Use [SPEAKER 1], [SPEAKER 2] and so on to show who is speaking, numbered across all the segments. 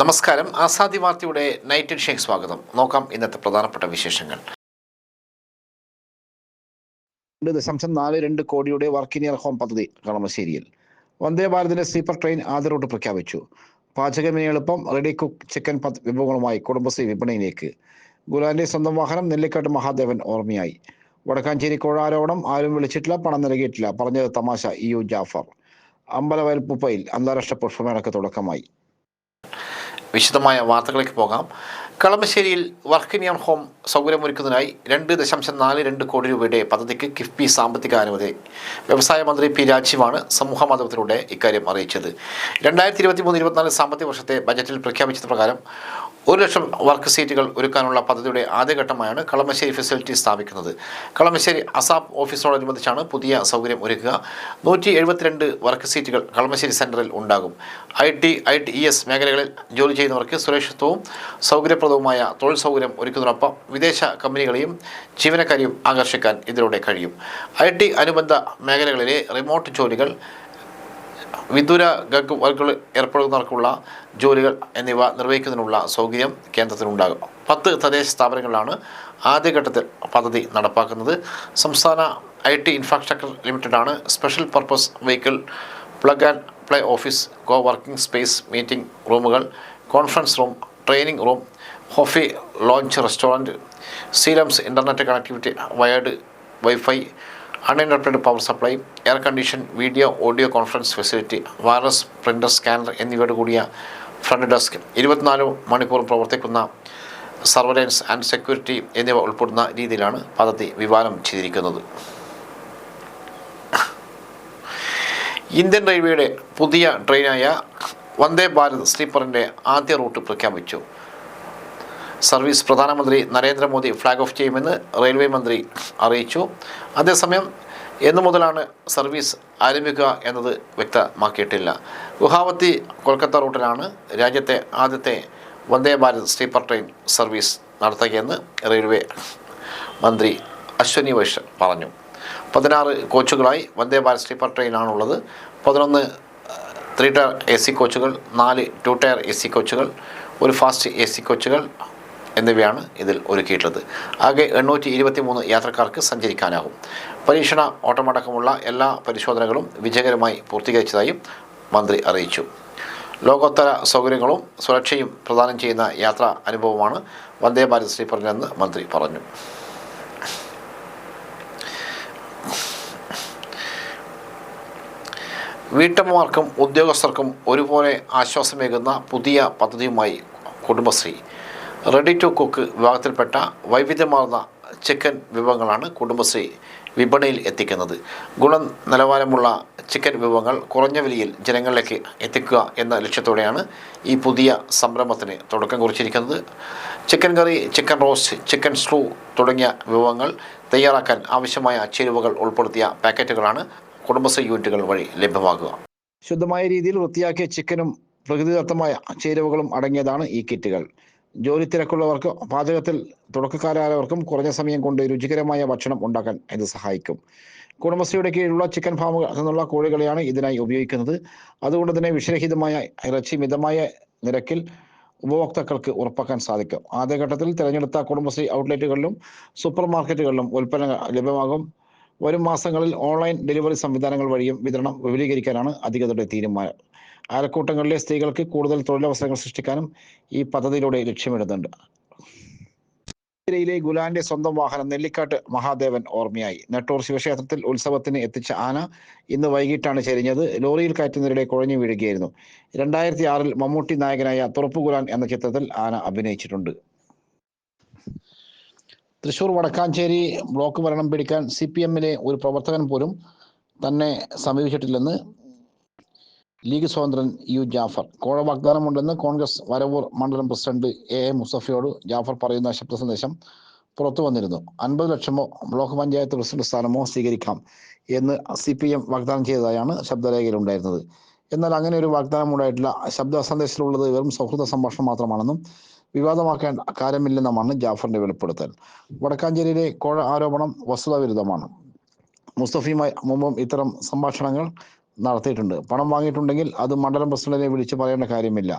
[SPEAKER 1] നമസ്കാരം. ആസാദി വാർത്തയുടെ നൈറ്റ് എഡിഷനിലേക്ക് സ്വാഗതം. നോക്കാം ഇന്നത്തെ പ്രധാനപ്പെട്ട വിശേഷങ്ങൾ.
[SPEAKER 2] 2.42 കോടിയുടെ വർക്ക് ഇൻ യുവർ ഹോം പദ്ധതി കളമശ്ശേരിയിൽ. വന്ദേ ഭാരതിന്റെ സ്ലീപ്പർ ട്രെയിൻ ആദ്യ റൂട്ട് പ്രഖ്യാപിച്ചു. പാചകത്തിന് എളുപ്പം റെഡി കുക്ക് ചിക്കൻ വിഭവങ്ങളുമായി കുടുംബശ്രീ വിപണിയിലേക്ക്. ഗുലാന്റെ സ്വന്തം വാഹനം നെല്ലിക്കാട്ട് മഹാദേവൻ ഓർമ്മയായി. വടക്കാഞ്ചേരി കോഴ ആരോപണം ആരും വിളിച്ചിട്ടില്ല, പണം നൽകിയിട്ടില്ല, പറഞ്ഞത് തമാശ. EU ജാഫർ. അമ്പലവയൽ പുപ്പയിൽ അന്താരാഷ്ട്ര പുഷ്പമേളയ്ക്ക് തുടക്കമായി.
[SPEAKER 1] വിശദമായ വാർത്തകളിലേക്ക് പോകാം. കളമശ്ശേരിയിൽ വർക്ക് ഇൻ യുവർ ഹോം സൗകര്യമൊരുക്കുന്നതിനായി 2.42 കോടി രൂപയുടെ പദ്ധതിക്ക് കിഫ്ബി സാമ്പത്തിക അനുമതി. വ്യവസായ മന്ത്രി പി രാജീവാണ് സമൂഹ മാധ്യമത്തിലൂടെ ഇക്കാര്യം അറിയിച്ചത്. 2023-24 സാമ്പത്തിക വർഷത്തെ ബജറ്റിൽ പ്രഖ്യാപിച്ചത് പ്രകാരം 1,00,000 വർക്ക് സീറ്റുകൾ ഒരുക്കാനുള്ള പദ്ധതിയുടെ ആദ്യഘട്ടമായാണ് കളമശ്ശേരി ഫെസിലിറ്റി സ്ഥാപിക്കുന്നത്. കളമശ്ശേരി അസാപ്പ് ഓഫീസിനോടനുബന്ധിച്ചാണ് പുതിയ സൗകര്യം ഒരുക്കുക. 172 വർക്ക് സീറ്റുകൾ കളമശ്ശേരി സെൻറ്ററിൽ ഉണ്ടാകും. IT/ITES മേഖലകളിൽ ജോലി ചെയ്യുന്നവർക്ക് സുരക്ഷിതവും സൗകര്യപ്രദവുമായ തൊഴിൽ സൗകര്യം ഒരുക്കുന്നതിനൊപ്പം വിദേശ കമ്പനികളെയും ജീവനക്കാരെയും ആകർഷിക്കാൻ ഇതിലൂടെ കഴിയും. IT അനുബന്ധ മേഖലകളിലെ റിമോട്ട് ജോലികൾ, വിദൂര ഗഗ് വർക്കുകൾ ഏർപ്പെടുന്നവർക്കുള്ള ജോലികൾ എന്നിവ നിർവഹിക്കുന്നതിനുള്ള സൗകര്യം കേന്ദ്രത്തിനുണ്ടാകും. 10 തദ്ദേശ സ്ഥാപനങ്ങളിലാണ് ആദ്യഘട്ടത്തിൽ പദ്ധതി നടപ്പാക്കുന്നത്. സംസ്ഥാന IT ഇൻഫ്രാസ്ട്രക്ചർ ലിമിറ്റഡാണ് special purpose vehicle, plug and play office, co working space, meeting റൂമുകൾ, conference room, training room, coffee lounge, restaurant, സീലംസ്, internet connectivity, wired wifi, uninterrupted power supply, air condition, video audio conference facility, wireless printer, scanner എന്നിവയോട് കൂടിയ front desk, 24 മണിക്കൂറും പ്രവർത്തിക്കുന്ന surveillance and security എന്നിവ ഉൾപ്പെടുന്ന രീതിയിലാണ് പദ്ധതി വിഭാവനം ചെയ്തിരിക്കുന്നത്. ഇന്ത്യൻ റെയിൽവേയുടെ പുതിയ ട്രെയിനായ വന്ദേ ഭാരത് സ്ലീപ്പറിൻ്റെ ആദ്യ റൂട്ട് പ്രഖ്യാപിച്ചു. സർവീസ് പ്രധാനമന്ത്രി നരേന്ദ്രമോദി ഫ്ലാഗ് ഓഫ് ചെയ്യുമെന്ന് റെയിൽവേ മന്ത്രി അറിയിച്ചു. അതേസമയം എന്നു മുതലാണ് സർവീസ് ആരംഭിക്കുക എന്നത് വ്യക്തമാക്കിയിട്ടില്ല. ഗുവാഹത്തി കൊൽക്കത്ത റൂട്ടിലാണ് രാജ്യത്തെ ആദ്യത്തെ Vande Bharat sleeper train service നടത്തുകയെന്ന് റെയിൽവേ മന്ത്രി അശ്വനി വൈഷ്ണവ് പറഞ്ഞു. 16 കോച്ചുകളായി വന്ദേ ഭാരത് സ്ലീപ്പർ ട്രെയിനാണുള്ളത്. 11 3 ടയർ AC കോച്ചുകൾ, 4 2 ടയർ AC കോച്ചുകൾ, 1 ഫാസ്റ്റ് AC കോച്ചുകൾ എന്നിവയാണ് ഇതിൽ ഒരുക്കിയിട്ടുള്ളത്. ആകെ 823 യാത്രക്കാർക്ക് സഞ്ചരിക്കാനാകും. പരീക്ഷണ ഓട്ടമടക്കമുള്ള എല്ലാ പരിശോധനകളും വിജയകരമായി പൂർത്തീകരിച്ചതായും മന്ത്രി അറിയിച്ചു. ലോകോത്തര സൗകര്യങ്ങളും സുരക്ഷയും പ്രദാനം ചെയ്യുന്ന യാത്രാ അനുഭവമാണ് വന്ദേ ഭാരത് സ്ലീപ്പറിനെന്ന് മന്ത്രി പറഞ്ഞു. വീട്ടമ്മമാർക്കും ഉദ്യോഗസ്ഥർക്കും ഒരുപോലെ ആശ്വാസമേകുന്ന പുതിയ പദ്ധതിയുമായി കുടുംബശ്രീ. റെഡി ടു കുക്ക് വിഭാഗത്തിൽപ്പെട്ട വൈവിധ്യമാർന്ന ചിക്കൻ വിഭവങ്ങളാണ് കുടുംബശ്രീ വിപണിയിൽ എത്തിക്കുന്നത്. ഗുണനിലവാരമുള്ള ചിക്കൻ വിഭവങ്ങൾ കുറഞ്ഞ വിലയിൽ ജനങ്ങളിലേക്ക് എത്തിക്കുക എന്ന ലക്ഷ്യത്തോടെയാണ് ഈ പുതിയ സംരംഭത്തിന് തുടക്കം കുറിച്ചിരിക്കുന്നത്. ചിക്കൻ കറി, ചിക്കൻ റോസ്റ്റ്, ചിക്കൻ സ്റ്റൂ തുടങ്ങിയ വിഭവങ്ങൾ തയ്യാറാക്കാൻ ആവശ്യമായ ചേരുവകൾ ഉൾപ്പെടുത്തിയ പാക്കറ്റുകളാണ് കുടുംബശ്രീ യൂണിറ്റുകൾ വഴി ലഭ്യമാകുക.
[SPEAKER 2] ശുദ്ധമായ രീതിയിൽ വൃത്തിയാക്കിയ ചിക്കനും പ്രകൃതിദത്തമായ ചേരുവകളും അടങ്ങിയതാണ് ഈ കിറ്റുകൾ. ജോലി തിരക്കുള്ളവർക്ക്, പാചകത്തിൽ തുടക്കക്കാരായവർക്കും കുറഞ്ഞ സമയം കൊണ്ട് രുചികരമായ ഭക്ഷണം ഉണ്ടാക്കാൻ ഇത് സഹായിക്കും. കുടുംബശ്രീയുടെ കീഴിലുള്ള ചിക്കൻ ഫാമുകളിൽ നിന്നുള്ള കോഴികളെയാണ് ഇതിനായി ഉപയോഗിക്കുന്നത്. അതുകൊണ്ട് തന്നെ വിഷരഹിതമായ ഇറച്ചി മിതമായ നിരക്കിൽ ഉപഭോക്താക്കൾക്ക് ഉറപ്പാക്കാൻ സാധിക്കും. ആദ്യഘട്ടത്തിൽ തിരഞ്ഞെടുത്ത കുടുംബശ്രീ ഔട്ട്ലെറ്റുകളിലും സൂപ്പർ മാർക്കറ്റുകളിലും ഉൽപ്പന്നങ്ങൾ ലഭ്യമാകും. വരും മാസങ്ങളിൽ ഓൺലൈൻ ഡെലിവറി സംവിധാനങ്ങൾ വഴിയും വിതരണം വിപുലീകരിക്കാനാണ് അധികൃതരുടെ തീരുമാനം. അയൽക്കൂട്ടങ്ങളിലെ സ്ത്രീകൾക്ക് കൂടുതൽ തൊഴിലവസരങ്ങൾ സൃഷ്ടിക്കാനും ഈ പദ്ധതിയിലൂടെ ലക്ഷ്യമിടുന്നുണ്ട്. ജില്ലയിലെ ഗുലാന്റെ സ്വന്തം വാഹനം നെല്ലിക്കാട്ട് മഹാദേവൻ ഓർമ്മയായി. നെട്ടൂർ ശിവക്ഷേത്രത്തിൽ ഉത്സവത്തിന് എത്തിച്ച ആന ഇന്ന് വൈകിട്ടാണ് ചെരിഞ്ഞത്. ലോറിയിൽ കയറ്റുന്നതിനിടെ കുഴഞ്ഞു വീഴുകയായിരുന്നു. 2006 മമ്മൂട്ടി നായകനായ തുറപ്പ് ഗുലാൻ എന്ന ചിത്രത്തിൽ ആന അഭിനയിച്ചിട്ടുണ്ട്. തൃശൂർ വടക്കാഞ്ചേരി ബ്ലോക്ക് ഭരണം പിടിക്കാൻ CPM-ലെ ഒരു പ്രവർത്തകൻ പോലും തന്നെ സമീപിച്ചിട്ടില്ലെന്ന് ലീഗ് സ്വതന്ത്രൻ EU ജാഫർ. കോഴ വാഗ്ദാനമുണ്ടെന്ന് കോൺഗ്രസ് വരവൂർ മണ്ഡലം പ്രസിഡന്റ് AM മുസഫിയോട് ജാഫർ പറയുന്ന ശബ്ദ സന്ദേശം പുറത്തു വന്നിരുന്നു. 50 ലക്ഷമോ ബ്ലോക്ക് പഞ്ചായത്ത് പ്രസിഡന്റ് സ്ഥാനമോ സ്വീകരിക്കാം എന്ന് CPM വാഗ്ദാനം ചെയ്തതായാണ് ശബ്ദരേഖയിലുണ്ടായിരുന്നത്. എന്നാൽ അങ്ങനെ ഒരു വാഗ്ദാനം ഉണ്ടായിട്ടില്ല. ശബ്ദ സന്ദേശത്തിലുള്ളത് വെറും സൗഹൃദ സംഭാഷണം മാത്രമാണെന്നും വിവാദമാക്കേണ്ട കാര്യമില്ലെന്നുമാണ് ജാഫറിന്റെ വെളിപ്പെടുത്തൽ. വടക്കാഞ്ചേരിയിലെ കോഴ ആരോപണം വസ്തുതാവിരുദ്ധമാണ്. മുസ്തഫയുമായി മുമ്പും ഇത്തരം സംഭാഷണങ്ങൾ നടത്തിയിട്ടുണ്ട്. പണം വാങ്ങിയിട്ടുണ്ടെങ്കിൽ അത് മണ്ഡലം പ്രസിഡന്റിനെ വിളിച്ച് പറയേണ്ട കാര്യമില്ല.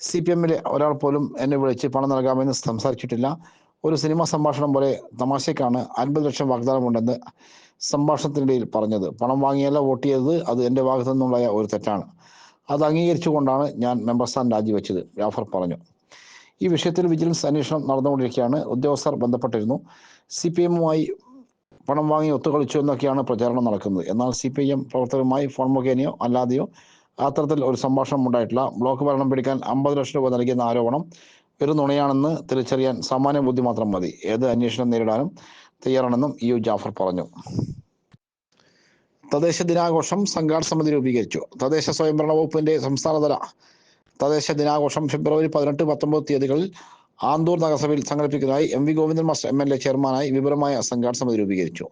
[SPEAKER 2] CPM-ലെ ഒരാൾ പോലും എന്നെ വിളിച്ച് പണം നൽകാമെന്ന് സംസാരിച്ചിട്ടില്ല. ഒരു സിനിമാ സംഭാഷണം പോലെ തമാശയ്ക്കാണ് 50 ലക്ഷം വാഗ്ദാനമുണ്ടെന്ന് സംഭാഷണത്തിനിടയിൽ പറഞ്ഞത്. പണം വാങ്ങിയല്ല വോട്ട് ചെയ്തത്. അത് എൻ്റെ ഭാഗത്തു നിന്നുണ്ടായ ഒരു തെറ്റാണ്. അത് അംഗീകരിച്ചുകൊണ്ടാണ് ഞാൻ മെമ്പർ സ്ഥാനം രാജിവെച്ചത്, ജാഫർ പറഞ്ഞു. ഈ വിഷയത്തിൽ വിജിലൻസ് അന്വേഷണം നടന്നുകൊണ്ടിരിക്കുകയാണ്. ഉദ്യോഗസ്ഥർ ബന്ധപ്പെട്ടിരുന്നു. CPM-മായി പണം വാങ്ങി ഒത്തുകളിച്ചു എന്നൊക്കെയാണ് പ്രചാരണം നടക്കുന്നത്. എന്നാൽ CPM പ്രവർത്തകരുമായി ഫോൺ മുഖേനയോ അല്ലാതെയോ അത്തരത്തിൽ ഒരു സംഭാഷണം ഉണ്ടായിട്ടില്ല. ബ്ലോക്ക് ഭരണം പിടിക്കാൻ 50 ലക്ഷം രൂപ നൽകിയെന്ന ആരോപണം വെറും നുണയാണെന്ന് തിരിച്ചറിയാൻ സാമാന്യ ബുദ്ധി മാത്രം മതി. ഏത് അന്വേഷണം നേരിടാനും തയ്യാറാണെന്നും EU ജാഫർ പറഞ്ഞു. തദ്ദേശ ദിനാഘോഷം സംഘാടക സമിതി രൂപീകരിച്ചു. തദ്ദേശ സ്വയംഭരണ വകുപ്പിന്റെ സംസ്ഥാനതല തദ്ദേശ ദിനാഘോഷം ഫെബ്രുവരി 18, 19 തീയതികളിൽ ആന്തൂർ നഗരസഭയിൽ സംഘടിപ്പിക്കുന്നതായി MV ഗോവിന്ദൻ മാസ്റ്റർ MLA ചെയർമാനായി വിപുലമായ സംഘാടക സമിതി രൂപീകരിച്ചു.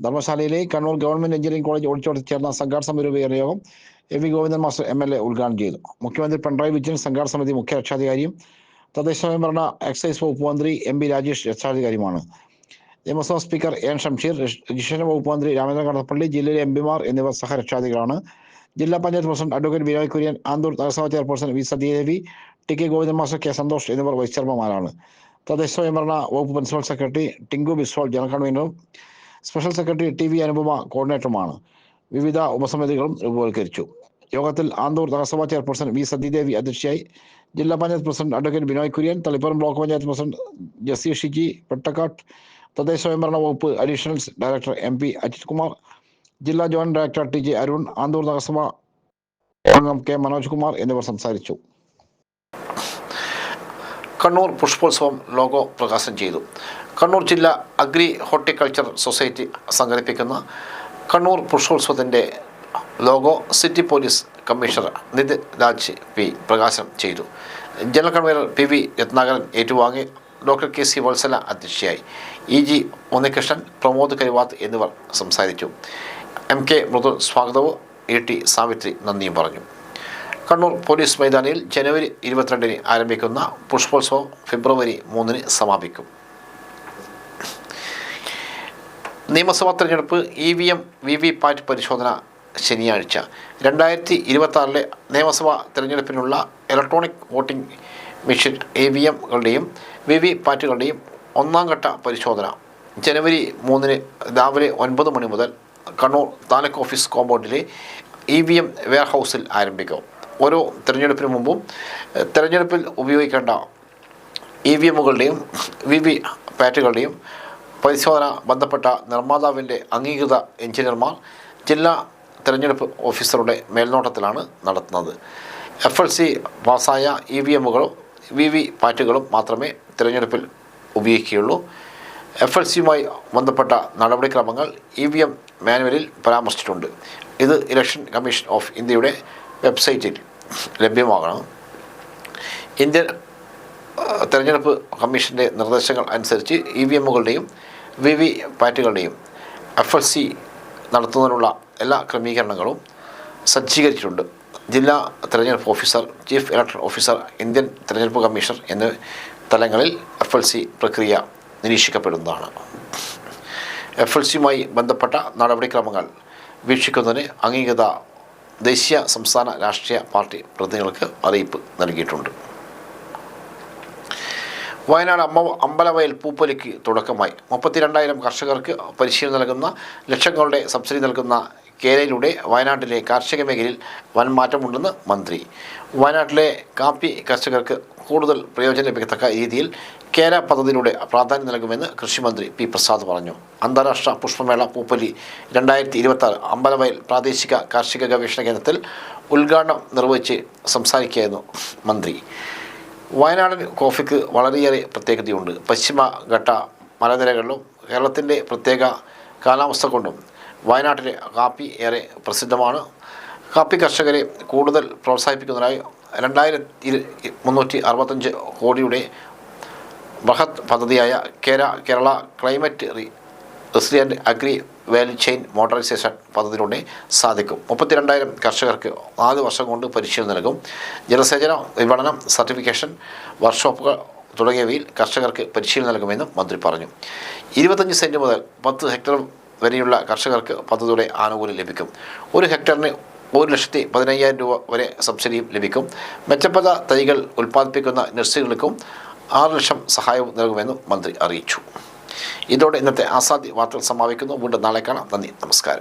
[SPEAKER 2] ധർമ്മശാലയിലെ കണ്ണൂർ ഗവൺമെന്റ് എഞ്ചിനീയറിംഗ് കോളേജ് ഓഡിറ്റോറിയത്തിൽ ചേർന്ന സംഘാടക സമിതി രൂപീകരണ യോഗം MV ഗോവിന്ദൻ മാസ്റ്റർ MLA ഉദ്ഘാടനം ചെയ്തു. മുഖ്യമന്ത്രി പിണറായി വിജയൻ സംഘാടക സമിതി മുഖ്യ രക്ഷാധികാരിയും തദ്ദേശ സ്വയംഭരണ എക്സൈസ് വകുപ്പ് മന്ത്രി MB രാജേഷ് രക്ഷാധികാരിയുമാണ്. നിയമസഭാ സ്പീക്കർ എൻ ഷംഷീർ, രജിസ്ട്രേഷൻ വകുപ്പ് മന്ത്രി രാമചന്ദ്രൻ കടന്നപ്പള്ളി, ജില്ലയിലെ MPമാർ എന്നിവർ സഹരക്ഷാധികളാണ്. ജില്ലാ പഞ്ചായത്ത് പ്രസിഡന്റ് അഡ്വക്കേറ്റ് ബിനോയ് കുര്യൻ, ആന്തൂർ നഗരസഭാ chairperson V Sathidevi, TK Govindan master, K Santhosh എന്നിവർ വൈസ് ചെയർമാൻമാരാണ്. തദ്ദേശ സ്വയംഭരണ വകുപ്പ് principal secretary Tinku Biswal general കൺവീനറും സ്പെഷ്യൽ സെക്രട്ടറി TV അനുപമ കോർഡിനേറ്ററുമാണ്. വിവിധ ഉപസമിതികളും രൂപവത്കരിച്ചു. യോഗത്തിൽ ആന്തൂർ നഗരസഭാ ചെയർപേഴ്സൺ V സതീദേവി അധ്യക്ഷയായി. ജില്ലാ panchayat president advocate Binoy Kurian, Taliparamba block panchayat president Jessy Shiji Pettakkatt, തദ്ദേശ സ്വയംഭരണ വകുപ്പ് additional director MP Ajith Kumar, ജില്ലാ joint director TJ Arun, Anthoor നഗരസഭ അംഗം K മനോജ് കുമാർ എന്നിവർ സംസാരിച്ചു.
[SPEAKER 1] കണ്ണൂർ പുഷ്പോത്സവം ലോഗോ പ്രകാശനം ചെയ്തു. കണ്ണൂർ ജില്ലാ അഗ്രി ഹോർട്ടിക്കൾച്ചർ സൊസൈറ്റി സംഘടിപ്പിക്കുന്ന കണ്ണൂർ പുഷ്പോത്സവത്തിൻ്റെ logo city police commissioner Nithin Raj P പ്രകാശനം ചെയ്തു. ജനറൽ കൺവീനർ PV രത്നാകരൻ ഏറ്റുവാങ്ങി. ഡോക്ടർ KC വത്സല അധ്യക്ഷയായി. EG ഉണ്ണികൃഷ്ണൻ, പ്രമോദ് കരിവാത്ത് എന്നിവർ സംസാരിച്ചു. MK മൃദുൽ സ്വാഗതവും ET സാവിത്രി നന്ദിയും പറഞ്ഞു. കണ്ണൂർ പോലീസ് മൈതാനിയിൽ ജനുവരി 22-ന് ആരംഭിക്കുന്ന പുഷ്പോത്സവം ഫെബ്രുവരി 3-ന് സമാപിക്കും. നിയമസഭാ തെരഞ്ഞെടുപ്പ് EVM VVPAT പരിശോധന ശനിയാഴ്ച. 2026 നിയമസഭാ തെരഞ്ഞെടുപ്പിനുള്ള ഇലക്ട്രോണിക് വോട്ടിംഗ് മെഷീൻ EVM-കളുടെയും VVPAT-കളുടെയും ഒന്നാം ഘട്ട പരിശോധന ജനുവരി 3-ന് രാവിലെ 9 മണി മുതൽ കണ്ണൂർ താലൂക്ക് ഓഫീസ് കോമ്പൗണ്ടിലെ EVM വെയർഹൗസിൽ ആരംഭിക്കും. ഓരോ തെരഞ്ഞെടുപ്പിന് മുമ്പും തെരഞ്ഞെടുപ്പിൽ ഉപയോഗിക്കേണ്ട EVM-കളുടെയും VVPAT-കളുടെയും പരിശോധന ബന്ധപ്പെട്ട നിർമ്മാതാവിൻ്റെ അംഗീകൃത എഞ്ചിനീയർമാർ ജില്ലാ തെരഞ്ഞെടുപ്പ് ഓഫീസറുടെ മേൽനോട്ടത്തിലാണ് നടത്തുന്നത്. FLC പാസായ EVM-കളും VVPAT-കളും മാത്രമേ തിരഞ്ഞെടുപ്പിൽ ഉപയോഗിക്കുകയുള്ളൂ. FLC-യുമായി ബന്ധപ്പെട്ട നടപടിക്രമങ്ങൾ EVM മാനുവലിൽ പരാമർശിച്ചിട്ടുണ്ട്. ഇത് ഇലക്ഷൻ കമ്മീഷൻ ഓഫ് ഇന്ത്യയുടെ വെബ്സൈറ്റിൽ ലഭ്യമാകണം. ഇന്ത്യൻ തെരഞ്ഞെടുപ്പ് കമ്മീഷൻ്റെ നിർദ്ദേശങ്ങൾ അനുസരിച്ച് EVM-കളുടെയും VVPAT-കളുടെയും FLC നടത്തുന്നതിനുള്ള എല്ലാ ക്രമീകരണങ്ങളും സജ്ജീകരിച്ചിട്ടുണ്ട്. ജില്ലാ തെരഞ്ഞെടുപ്പ് officer, chief electoral officer, Indian തെരഞ്ഞെടുപ്പ് കമ്മീഷണർ എന്നീ തലങ്ങളിൽ FLC പ്രക്രിയ നിരീക്ഷിക്കപ്പെടുന്നതാണ്. FLC-യുമായി ബന്ധപ്പെട്ട നടപടിക്രമങ്ങൾ വീക്ഷിക്കുന്നതിന് അംഗീകൃത ദേശീയ സംസ്ഥാന രാഷ്ട്രീയ പാർട്ടി പ്രതിനിധികൾക്ക് അറിയിപ്പ് നൽകിയിട്ടുണ്ട്. വയനാട് അമ്പലവയൽ പൂപ്പൊലിക്ക് തുടക്കമായി. 32,000 കർഷകർക്ക് പരിശീലനം നൽകുന്ന, ലക്ഷങ്ങളുടെ സബ്സിഡി നൽകുന്ന കേരയിലൂടെ വയനാട്ടിലെ കാർഷിക മേഖലയിൽ വൻ മാറ്റമുണ്ടെന്ന് മന്ത്രി. വയനാട്ടിലെ കാപ്പി കർഷകർക്ക് കൂടുതൽ പ്രയോജനം ലഭിക്കത്തക്ക രീതിയിൽ കേര പദ്ധതിയിലൂടെ പ്രാധാന്യം നൽകുമെന്ന് കൃഷിമന്ത്രി P പ്രസാദ് പറഞ്ഞു. അന്താരാഷ്ട്ര പുഷ്പമേള പൂപ്പൊലി 2026 അമ്പലവയൽ പ്രാദേശിക കാർഷിക ഗവേഷണ കേന്ദ്രത്തിൽ ഉദ്ഘാടനം നിർവഹിച്ച് സംസാരിക്കുകയായിരുന്നു മന്ത്രി. വയനാടൻ കോഫിക്ക് വളരെയേറെ പ്രത്യേകതയുണ്ട്. പശ്ചിമഘട്ട മലനിരകളിലും കേരളത്തിൻ്റെ പ്രത്യേക കാലാവസ്ഥ കൊണ്ടും വയനാട്ടിലെ കാപ്പി ഏറെ പ്രസിദ്ധമാണ്. കാപ്പി കർഷകരെ കൂടുതൽ പ്രോത്സാഹിപ്പിക്കുന്നതിനായി 2,365 കോടിയുടെ ബൃഹത് പദ്ധതിയായ Kerala climate resilient agri value chain modernisation പദ്ധതിയിലൂടെ സാധിക്കും. 32,000 കർഷകർക്ക് 4 വർഷം കൊണ്ട് പരിശീലനം നൽകും. ജലസേചന, വിപണനം, സർട്ടിഫിക്കേഷൻ വർക്ക്ഷോപ്പുകൾ തുടങ്ങിയവയിൽ കർഷകർക്ക് പരിശീലനം നൽകുമെന്നും മന്ത്രി പറഞ്ഞു. 25 സെൻറ്റ് മുതൽ 10 ഹെക്ടർ വരെയുള്ള കർഷകർക്ക് പദ്ധതിയുടെ ആനുകൂല്യം ലഭിക്കും. 1 ഹെക്ടറിന് 1,15,000 രൂപ വരെ സബ്സിഡിയും ലഭിക്കും. മെച്ചപ്പെട്ട തൈകൾ ഉൽപ്പാദിപ്പിക്കുന്ന നഴ്സറികൾക്കും 6 ലക്ഷം സഹായവും നൽകുമെന്നും മന്ത്രി അറിയിച്ചു. ഇതോടെ ഇന്നത്തെ ആസാദി വാർത്തകൾ സമാപിക്കുന്നു. വീണ്ടും നാളെ കാണാം. നന്ദി, നമസ്കാരം.